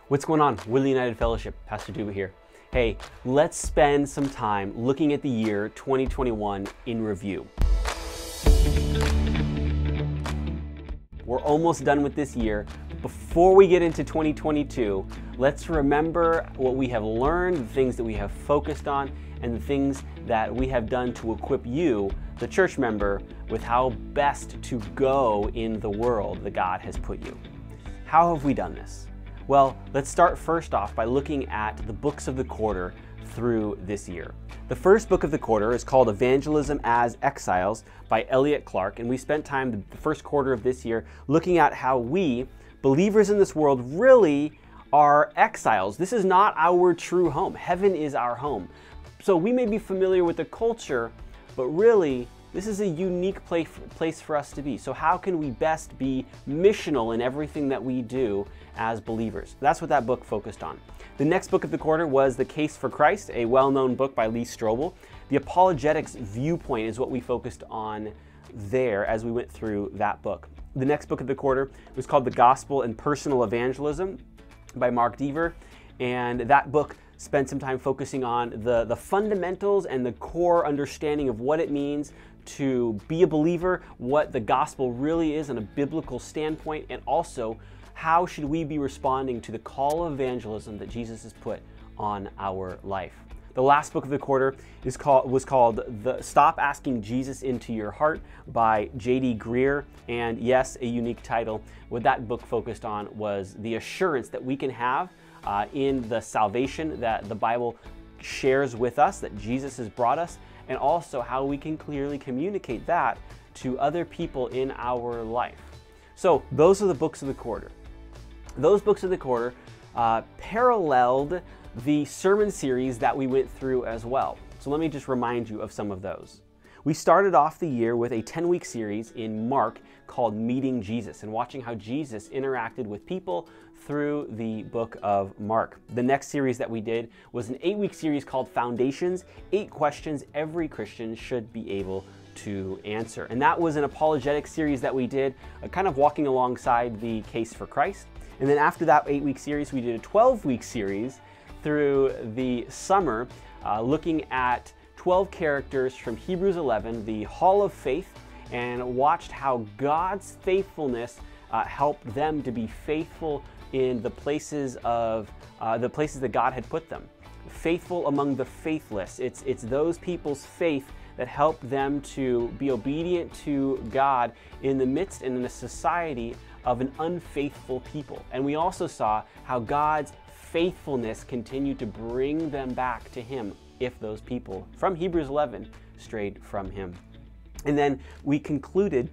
What's going on? Woodley United Fellowship, Pastor Duba here. Hey, let's spend some time looking at the year 2021 in review. We're almost done with this year. Before we get into 2022, let's remember what we have learned, the things that we have focused on, and the things that we have done to equip you, the church member, with how best to go in the world that God has put you. How have we done this? Well, let's start first off by looking at the books of the quarter through this year. The first book of the quarter is called Evangelism as Exiles by Elliot Clark, and we spent time the first quarter of this year looking at how we, believers in this world, really are exiles. This is not our true home. Heaven is our home. So we may be familiar with the culture, but really, this is a unique place for us to be. So how can we best be missional in everything that we do as believers? That's what that book focused on. The next book of the quarter was The Case for Christ, a well-known book by Lee Strobel. The apologetics viewpoint is what we focused on there as we went through that book. The next book of the quarter was called The Gospel and Personal Evangelism by Mark Dever, and that book spent some time focusing on the fundamentals and the core understanding of what it means to be a believer, what the gospel really is in a biblical standpoint, and also how should we be responding to the call of evangelism that Jesus has put on our life. The last book of the quarter was called Stop Asking Jesus Into Your Heart by J.D. Greear, and yes, a unique title. What that book focused on was the assurance that we can have in the salvation that the Bible shares with us, that Jesus has brought us, and also how we can clearly communicate that to other people in our life. So those are the books of the quarter. Those books of the quarter paralleled the sermon series that we went through as well. So let me just remind you of some of those. We started off the year with a 10-week series in Mark called Meeting Jesus and watching how Jesus interacted with people through the book of Mark. The next series that we did was an 8-week series called Foundations, 8 questions every Christian should be able to answer. And that was an apologetic series that we did, kind of walking alongside the Case for Christ. And then after that 8-week series, we did a 12-week series through the summer, looking at 12 characters from Hebrews 11, the Hall of Faith, and watched how God's faithfulness helped them to be faithful in the places that God had put them. Faithful among the faithless. It's those people's faith that helped them to be obedient to God in the midst and in a society of an unfaithful people. And we also saw how God's faithfulness continued to bring them back to Him if those people from Hebrews 11 strayed from Him. And then we concluded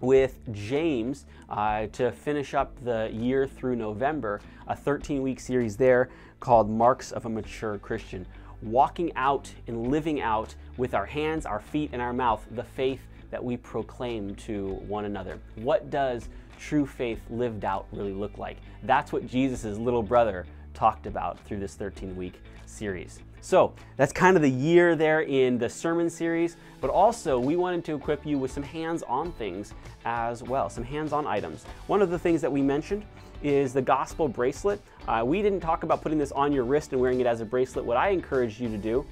with James to finish up the year through November, a 13-week series there called Marks of a Mature Christian, walking out and living out with our hands, our feet, and our mouth the faith that we proclaim to one another. What does true faith lived out really look like? That's what Jesus' little brother talked about through this 13-week series. So that's kind of the year there in the sermon series, but also we wanted to equip you with some hands-on things as well, some hands-on items. One of the things that we mentioned is the gospel bracelet. We didn't talk about putting this on your wrist and wearing it as a bracelet. What I encouraged you to do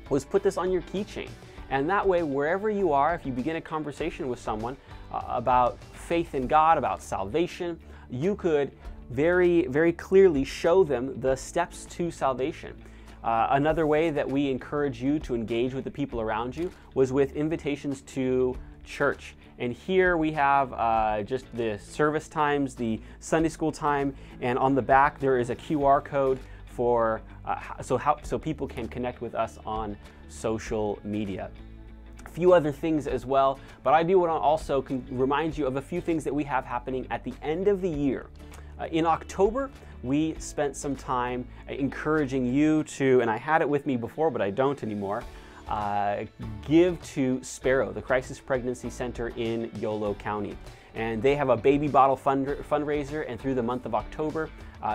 was put this on your keychain. And that way, wherever you are, if you begin a conversation with someone about faith in God, about salvation, you could very, very clearly show them the steps to salvation. Another way that we encourage you to engage with the people around you was with invitations to church. And here we have just the service times, the Sunday school time, and on the back there is a QR code for so people can connect with us on social media. A few other things as well, but I do want to also remind you of a few things that we have happening at the end of the year. In October, we spent some time encouraging you to, and I had it with me before, but I don't anymore, give to Sparrow, the Crisis Pregnancy Center in Yolo County. And they have a baby bottle fundraiser, and through the month of October,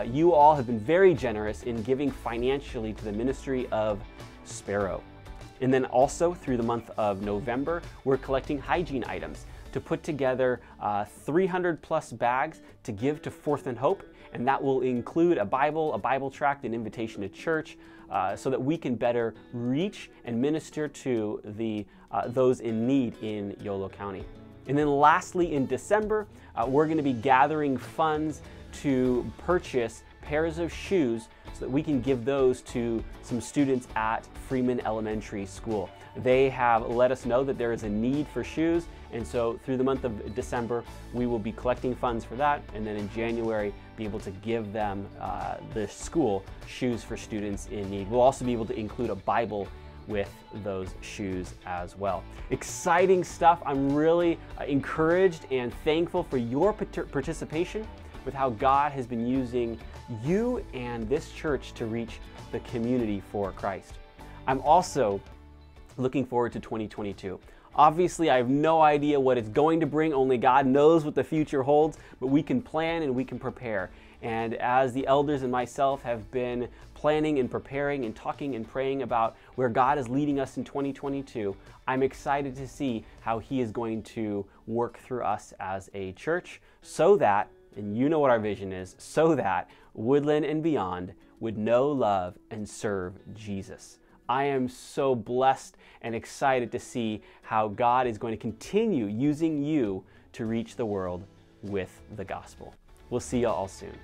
you all have been very generous in giving financially to the ministry of Sparrow. And then also through the month of November, we're collecting hygiene items. to put together 300 plus bags to give to Fourth and Hope, and that will include a Bible tract, an invitation to church, so that we can better reach and minister to those in need in Yolo County. And then lastly, in December, we're going to be gathering funds to purchase pairs of shoes so that we can give those to some students at Freeman Elementary School. They have let us know that there is a need for shoes, and so through the month of December, we will be collecting funds for that, and then in January, be able to give them, the school, shoes for students in need. We'll also be able to include a Bible with those shoes as well. Exciting stuff. I'm really encouraged and thankful for your participation with how God has been using you and this church to reach the community for Christ. I'm also looking forward to 2022. Obviously, I have no idea what it's going to bring. Only God knows what the future holds, but we can plan and we can prepare. And as the elders and myself have been planning and preparing and talking and praying about where God is leading us in 2022, I'm excited to see how He is going to work through us as a church so that, and you know what our vision is, so that Woodland and beyond would know, love, and serve Jesus. I am so blessed and excited to see how God is going to continue using you to reach the world with the gospel. We'll see you all soon.